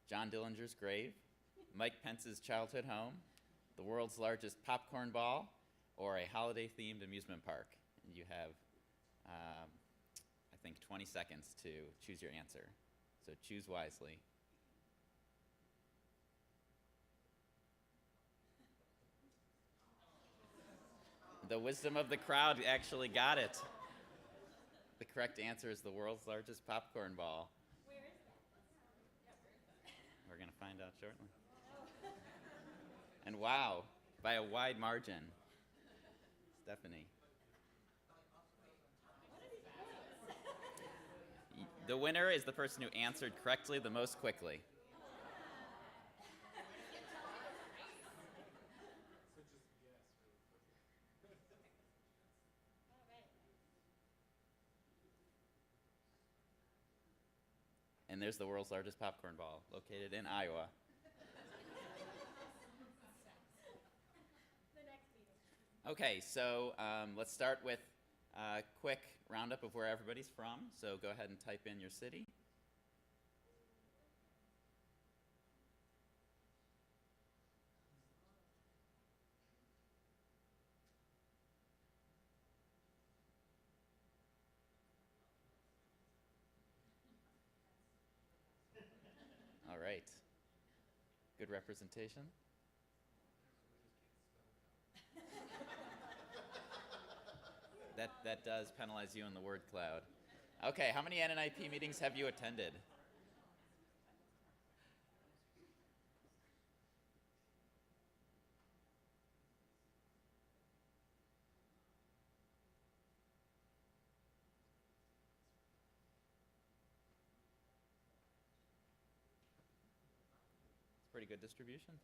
John Dillinger's grave, Mike Pence's childhood home, the world's largest popcorn ball, or a holiday-themed amusement park? And you have, I think, 20 seconds to choose your answer. So choose wisely. The wisdom of the crowd actually got it. The correct answer is the world's largest popcorn ball. Where is that? We're going to find out shortly. And wow, by a wide margin. Stephanie. The winner is the person who answered correctly the most quickly. And there's the world's largest popcorn ball, located in Iowa. Okay, so let's start with a quick roundup of where everybody's from. So go ahead and type in your city. All right. Good representation. That does penalize you in the word cloud. Okay, how many NNIP meetings have you attended? It's pretty good distribution.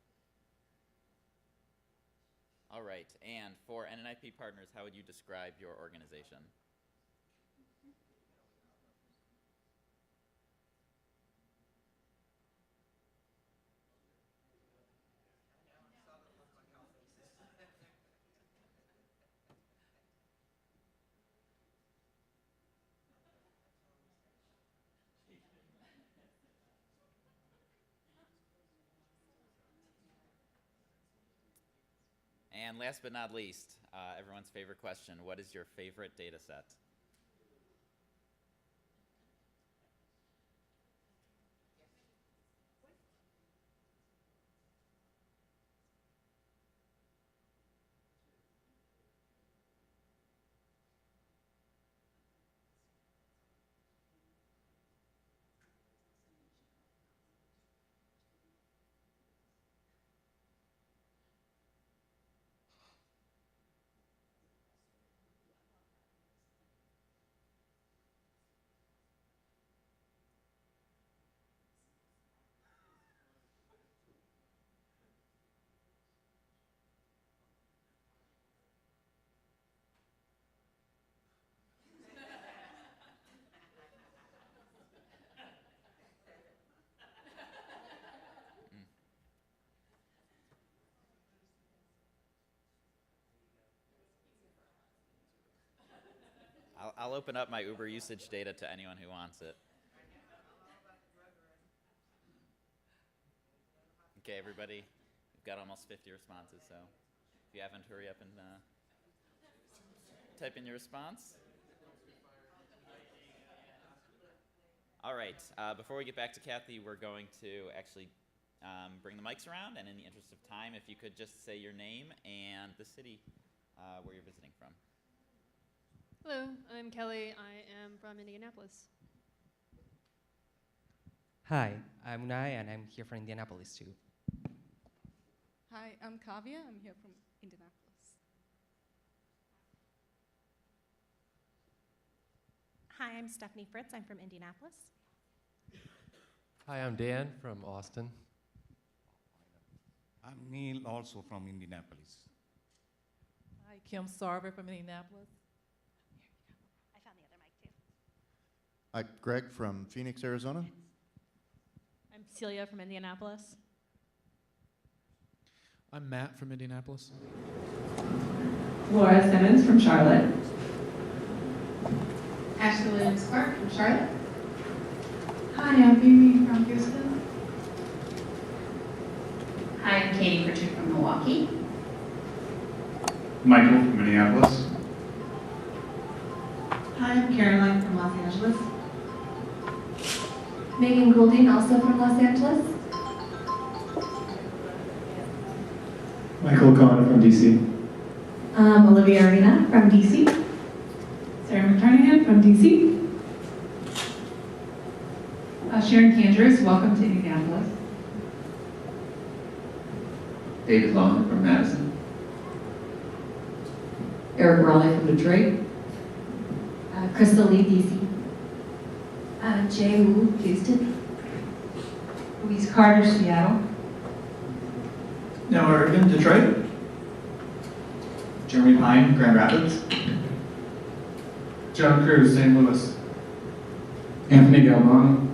All right, and for NNIP partners, how would you describe your organization? And last but not least, everyone's favorite question, what is your favorite data set? I'll open up my Uber usage data to anyone who wants it. Okay, everybody, we've got almost 50 responses, so if you haven't, hurry up and type in your response. All right, before we get back to Kathy, we're going to actually bring the mics around, and in the interest of time, if you could just say your name and the city where you're visiting from. Hello, I'm Kelly. I am from Indianapolis. Hi, I'm Unai, and I'm here from Indianapolis too. Hi, I'm Kavya. I'm here from Indianapolis. Hi, I'm Stephanie Fritz. I'm from Indianapolis. Hi, I'm Dan from Austin. I'm Neil, also from Indianapolis. Hi, Kim Sarver from Indianapolis. I found the other mic too. Hi, Greg from Phoenix, Arizona. I'm Celia from Indianapolis. I'm Matt from Indianapolis. Laura Simmons from Charlotte. Ashley Williams Clark from Charlotte. Hi, I'm Mimi from Houston. Katie Pritchard from Milwaukee. Michael from Minneapolis. Hi, I'm Caroline from Los Angeles. Megan Goulding, also from Los Angeles. Michael Kahn from DC. Olivia Arena from DC. Sarah McCarnahan from DC. Sharon Candrus, welcome to Indianapolis. David Long from Madison. Eric Raleigh from Detroit. Crystal Lee, DC. Jay Wu, Houston. Louise Carter, Seattle. Noah Irvin, Detroit. Jeremy Pine, Grand Rapids. John Cruz, St. Louis. Anthony Galvano,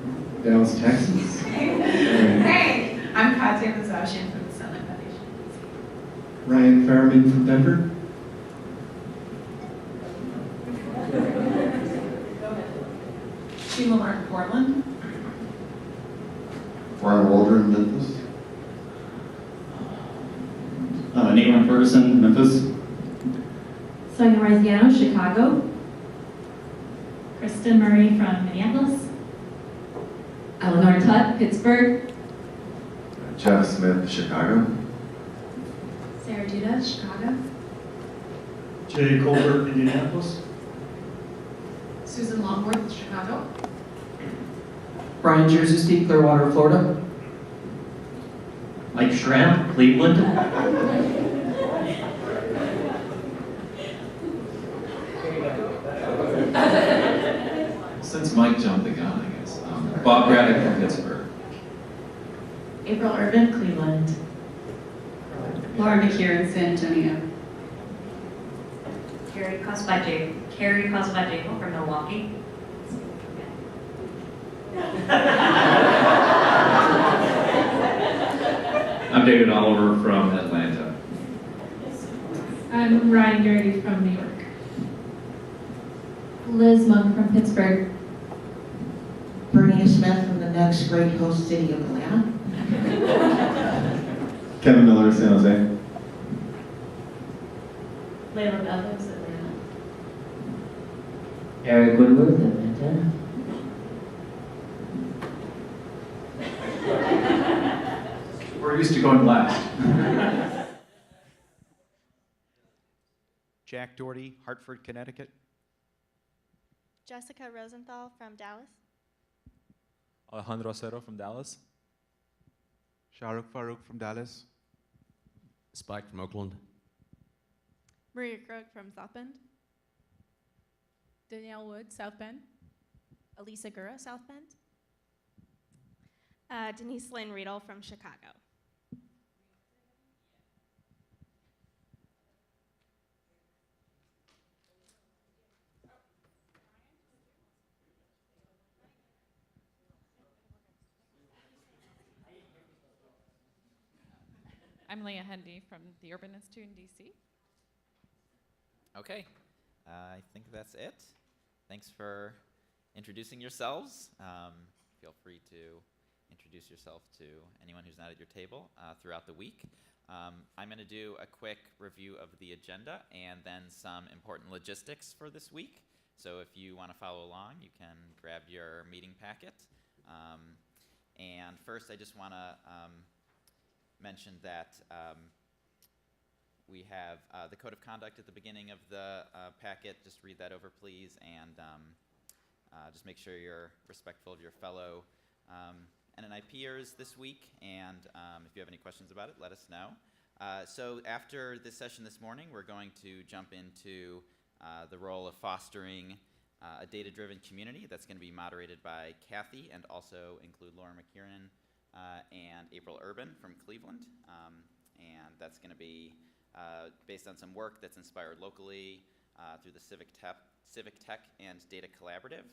Dallas, Texas. Hey, I'm Katya Mazashian from the Sunlight Foundation. Ryan Fairman from Denver. Sheila Martin, Portland. Brian Waldron, Memphis. Nate Ferguson, Memphis. Sonia Marziano, Chicago. Kristen Murray from Minneapolis. Eleanor Tutt, Pittsburgh. Jeff Smith, Chicago. Sarah Judah, Chicago. Jay Colbert, Indianapolis. Susan Longworth, Chicago. Brian Jerzy, Clearwater, Florida. Mike Schramm, Cleveland. Since Mike jumped the gun, I guess. Bob Braddock from Pittsburgh. April Urban, Cleveland. Laura McKeer, San Antonio. Carrie Cosbajevo from Milwaukee. I'm David Oliver from Atlanta. I'm Ryan Garrity from New York. Liz Monk from Pittsburgh. Bernie Smith from the next great host city of Atlanta. Kevin Miller, San Jose. Layla Bellows, Atlanta. Eric Woodworth, Atlanta. We're used to going last. Jack Doherty, Hartford, Connecticut. Jessica Rosenthal from Dallas. Alejandro Acero from Dallas. Shahrukh Farouk from Dallas. Spike from Oakland. Maria Krug from South Bend. Danielle Wood, South Bend. Elisa Gura, South Bend. Denise Lynn Riedel from Chicago. I'm Leah Hendey from the Urban Institute in DC. Okay, I think that's it. Thanks for introducing yourselves. Feel free to introduce yourself to anyone who's not at your table throughout the week. I'm going to do a quick review of the agenda and then some important logistics for this week. So if you want to follow along, you can grab your meeting packet. And first, I just want to mention that we have the code of conduct at the beginning of the packet. Just read that over, please, and just make sure you're respectful of your fellow NNIPers this week. And if you have any questions about it, let us know. So after this session this morning, we're going to jump into the role of fostering a data-driven community that's going to be moderated by Kathy and also include Laura McKiernan and April Urban from Cleveland. And that's going to be based on some work that's inspired locally through the Civic Tech and Data Collaborative.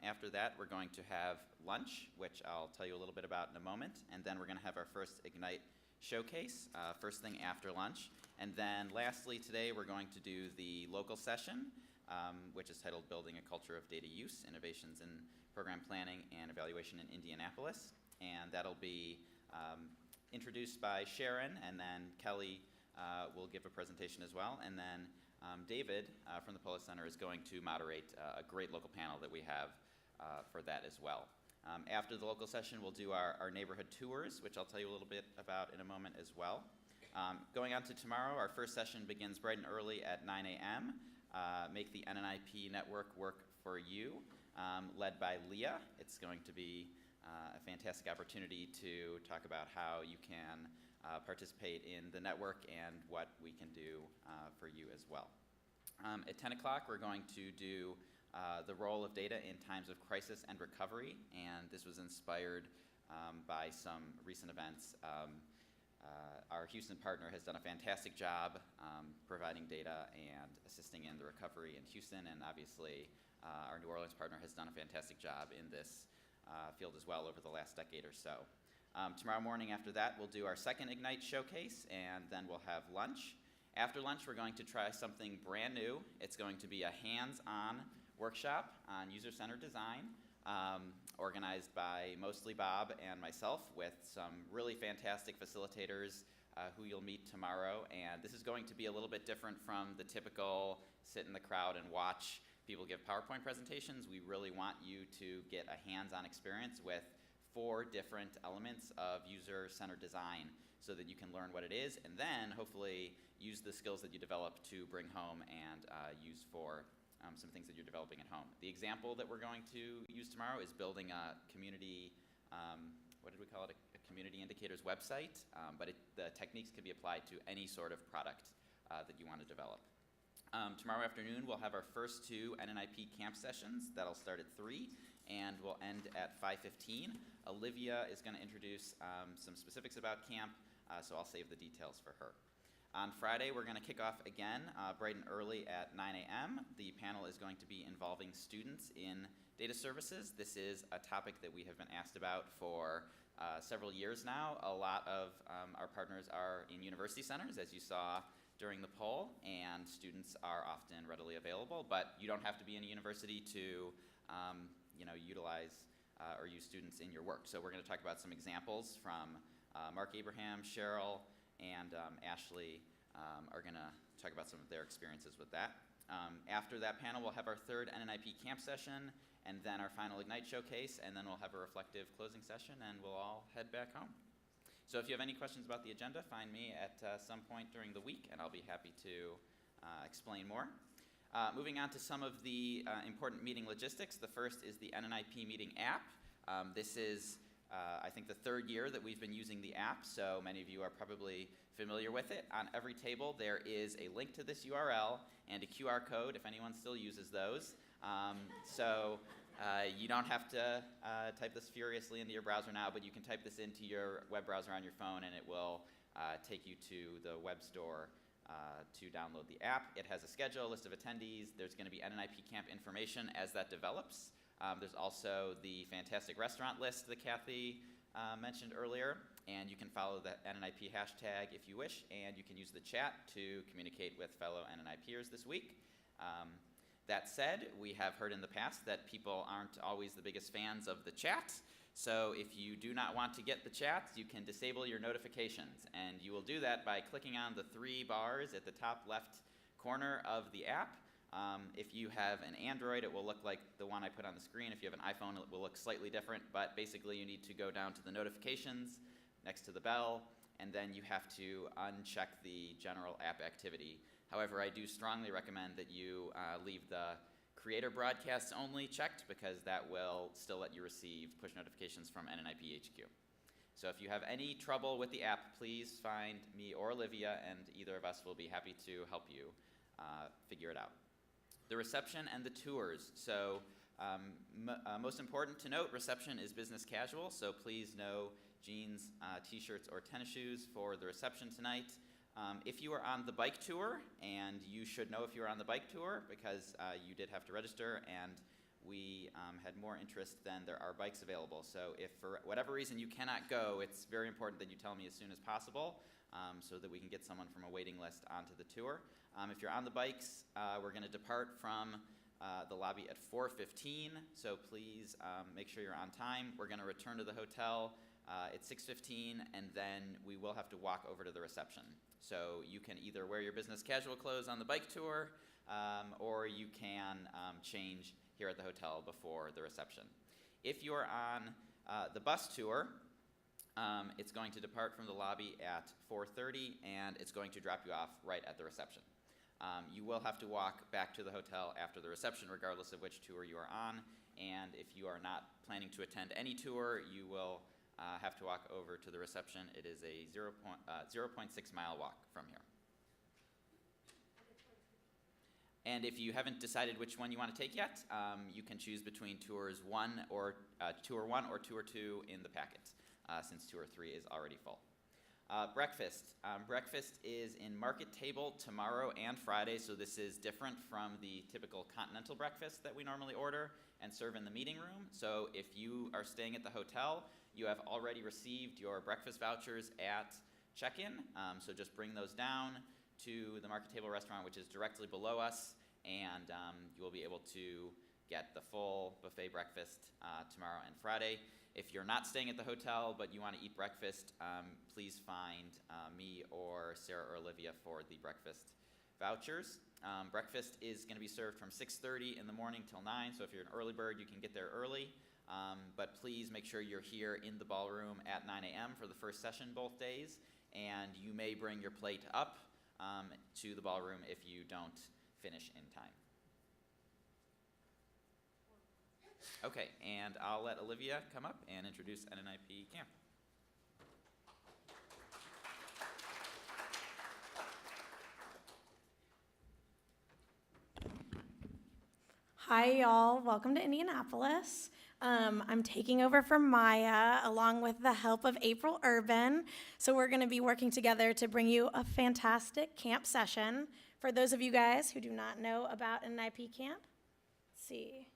After that, we're going to have lunch, which I'll tell you a little bit about in a moment. And then we're going to have our first Ignite showcase, first thing after lunch. And then lastly today, we're going to do the local session, which is titled Building a Culture of Data Use, Innovations in Program Planning and Evaluation in Indianapolis. And that'll be introduced by Sharon, and then Kelly will give a presentation as well, and then David from the Polis Center is going to moderate a great local panel that we have for that as well. After the local session, we'll do our neighborhood tours, which I'll tell you a little bit about in a moment as well. Going on to tomorrow, our first session begins bright and early at 9 a.m. Make the NNIP network work for you, led by Leah. It's going to be a fantastic opportunity to talk about how you can participate in the network and what we can do for you as well. At 10 o'clock, we're going to do the role of data in times of crisis and recovery, and this was inspired by some recent events. Our Houston partner has done a fantastic job providing data and assisting in the recovery in Houston, and obviously our New Orleans partner has done a fantastic job in this field as well over the last decade or so. Tomorrow morning after that, we'll do our second Ignite showcase, and then we'll have lunch. After lunch, we're going to try something brand new. It's going to be a hands-on workshop on user-centered design, organized by mostly Bob and myself, with some really fantastic facilitators who you'll meet tomorrow. And this is going to be a little bit different from the typical sit in the crowd and watch people give PowerPoint presentations. We really want you to get a hands-on experience with 4 different elements of user-centered design so that you can learn what it is, and then hopefully use the skills that you develop to bring home and use for some things that you're developing at home. The example that we're going to use tomorrow is building a community, what did we call it, a community indicators website, but the techniques can be applied to any sort of product that you want to develop. Tomorrow afternoon, we'll have our first 2 NNIP camp sessions. That'll start at 3 and will end at 5:15. Olivia is going to introduce some specifics about camp, so I'll save the details for her. On Friday, we're going to kick off again bright and early at 9 a.m. The panel is going to be involving students in data services. This is a topic that we have been asked about for several years now. A lot of our partners are in university centers, as you saw during the poll, and students are often readily available, but you don't have to be in a university to utilize or use students in your work. So we're going to talk about some examples from Mark Abraham, Cheryl, and Ashley are going to talk about some of their experiences with that. After that panel, we'll have our 3rd NNIP camp session, and then our final Ignite showcase, and then we'll have a reflective closing session, and we'll all head back home. So if you have any questions about the agenda, find me at some point during the week, and I'll be happy to explain more. Moving on to some of the important meeting logistics. The first is the NNIP meeting app. This is I think the 3rd year that we've been using the app, so many of you are probably familiar with it. On every table there is a link to this URL and a QR code if anyone still uses those. You don't have to type this furiously into your browser now, but you can type this into your web browser on your phone and it will take you to the web store to download the app. It has a schedule, a list of attendees. There's going to be NNIP camp information as that develops. There's also the fantastic restaurant list that Kathy mentioned earlier, and you can follow the NNIP hashtag if you wish, and you can use the chat to communicate with fellow NNIPers this week. That said, we have heard in the past that people aren't always the biggest fans of the chat, so if you do not want to get the chats, you can disable your notifications, and you will do that by clicking on the 3 bars at the top left corner of the app. If you have an Android, it will look like the one I put on the screen. If you have an iPhone, it will look slightly different, but basically you need to go down to the notifications next to the bell, and then you have to uncheck the general app activity. However, I do strongly recommend that you leave the creator broadcasts only checked, because that will still let you receive push notifications from NNIP HQ. So if you have any trouble with the app, please find me or Olivia, and either of us will be happy to help you figure it out. The reception and the tours. So most important to note, reception is business casual, so please no jeans, t-shirts, or tennis shoes for the reception tonight. If you are on the bike tour, and you should know if you are on the bike tour because you did have to register, and we had more interest than there are bikes available. So if for whatever reason you cannot go, it's very important that you tell me as soon as possible so that we can get someone from a waiting list onto the tour. If you're on the bikes, we're going to depart from the lobby at 4:15, so please make sure you're on time. We're going to return to the hotel It's 6:15, and then we will have to walk over to the reception. So you can either wear your business casual clothes on the bike tour, or you can change here at the hotel before the reception. If you're on the bus tour, it's going to depart from the lobby at 4:30, and it's going to drop you off right at the reception. You will have to walk back to the hotel after the reception, regardless of which tour you are on, and if you are not planning to attend any tour, you will have to walk over to the reception. It is a 0.6 mile walk from here. And if you haven't decided which one you want to take yet, you can choose between Tour 1 or Tour 2 in the packet, since Tour 3 is already full. Breakfast. Breakfast is in Market Table tomorrow and Friday, so this is different from the typical continental breakfast that we normally order and serve in the meeting room. So if you are staying at the hotel, you have already received your breakfast vouchers at check-in, so just bring those down to the Market Table restaurant, which is directly below us, and you will be able to get the full buffet breakfast tomorrow and Friday. If you're not staying at the hotel but you want to eat breakfast, please find me or Sarah or Olivia for the breakfast vouchers. Breakfast is going to be served from 6:30 in the morning till 9, so if you're an early bird, you can get there early. But please make sure you're here in the ballroom at 9 a.m. for the first session both days, and you may bring your plate up to the ballroom if you don't finish in time. Okay, and I'll let Olivia come up and introduce NNIP Camp. Hi, y'all. Welcome to Indianapolis. I'm taking over for Maya along with the help of April Urban. So we're going to be working together to bring you a fantastic camp session. For those of you guys who do not know about NNIP Camp, let's see.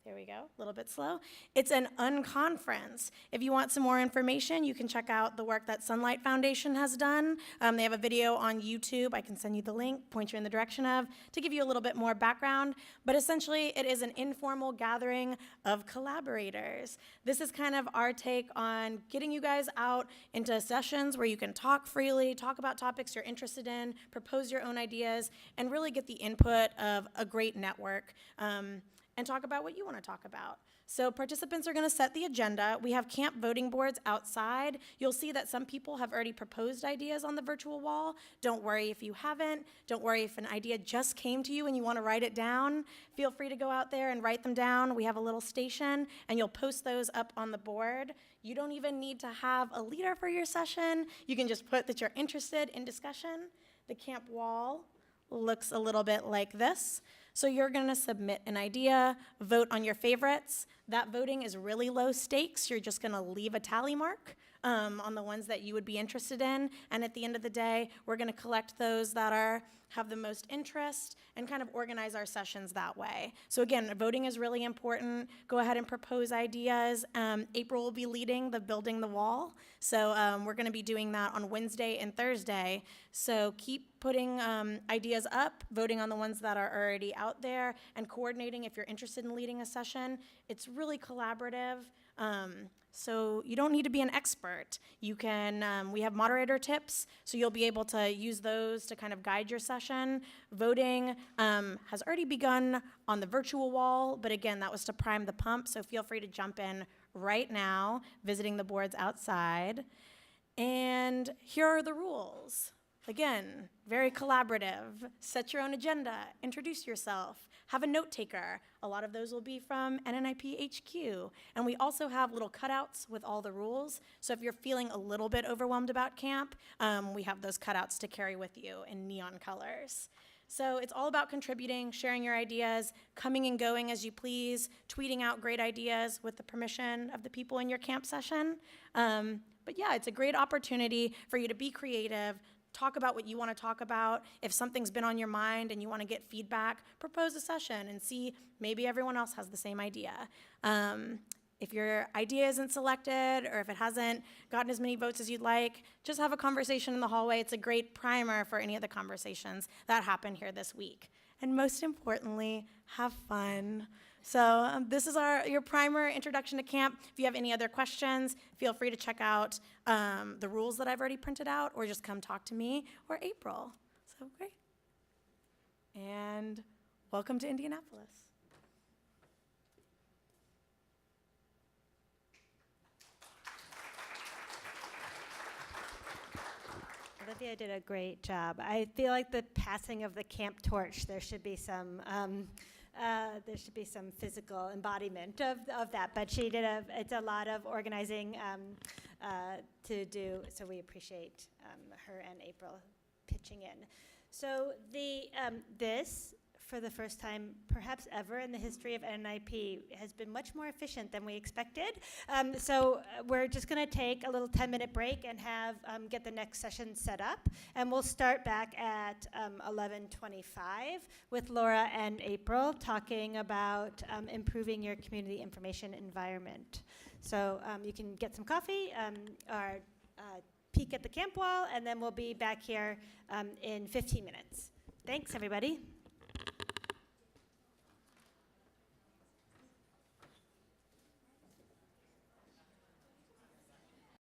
There we go, a little bit slow. It's an unconference. If you want some more information, you can check out the work that Sunlight Foundation has done. They have a video on YouTube. I can send you the link, point you in the direction of, to give you a little bit more background. But essentially, it is an informal gathering of collaborators. This is kind of our take on getting you guys out into sessions where you can talk freely, talk about topics you're interested in, propose your own ideas, and really get the input of a great network. And talk about what you want to talk about. So participants are going to set the agenda. We have camp voting boards outside. You'll see that some people have already proposed ideas on the virtual wall. Don't worry if you haven't. Don't worry if an idea just came to you and you want to write it down. Feel free to go out there and write them down. We have a little station, and you'll post those up on the board. You don't even need to have a leader for your session. You can just put that you're interested in discussion. The camp wall looks a little bit like this. So you're going to submit an idea, vote on your favorites. That voting is really low stakes. You're just going to leave a tally mark on the ones that you would be interested in. And at the end of the day, we're going to collect those that have the most interest and kind of organize our sessions that way. So again, voting is really important. Go ahead and propose ideas. April will be leading the Building the Wall. So we're going to be doing that on Wednesday and Thursday. So keep putting ideas up, voting on the ones that are already out there, and coordinating if you're interested in leading a session. It's really collaborative. So you don't need to be an expert. You can, we have moderator tips, so you'll be able to use those to kind of guide your session. Voting has already begun on the virtual wall, but again, that was to prime the pump, so feel free to jump in right now, visiting the boards outside. And here are the rules. Again, very collaborative. Set your own agenda, introduce yourself, have a note taker. A lot of those will be from NNIP HQ. And we also have little cutouts with all the rules. So if you're feeling a little bit overwhelmed about camp, we have those cutouts to carry with you in neon colors. So it's all about contributing, sharing your ideas, coming and going as you please, tweeting out great ideas with the permission of the people in your camp session. But yeah, it's a great opportunity for you to be creative, talk about what you want to talk about. If something's been on your mind and you want to get feedback, propose a session and see maybe everyone else has the same idea. If your idea isn't selected or if it hasn't gotten as many votes as you'd like, just have a conversation in the hallway. It's a great primer for any of the conversations that happen here this week. And most importantly, have fun. So this is your primer introduction to camp. If you have any other questions, feel free to check out the rules that I've already printed out, or just come talk to me or April. So great. And welcome to Indianapolis. Olivia did a great job. I feel like the passing of the camp torch, there should be some physical embodiment of that. But she did it's a lot of organizing to do. So we appreciate her and April pitching in. So this, for the first time perhaps ever in the history of NNIP, has been much more efficient than we expected. So we're just going to take a little 10-minute break and have get the next session set up. And we'll start back at 11:25 with Laura and April talking about improving your community information environment. So you can get some coffee or peek at the camp wall, and then we'll be back here in 15 minutes. Thanks, everybody.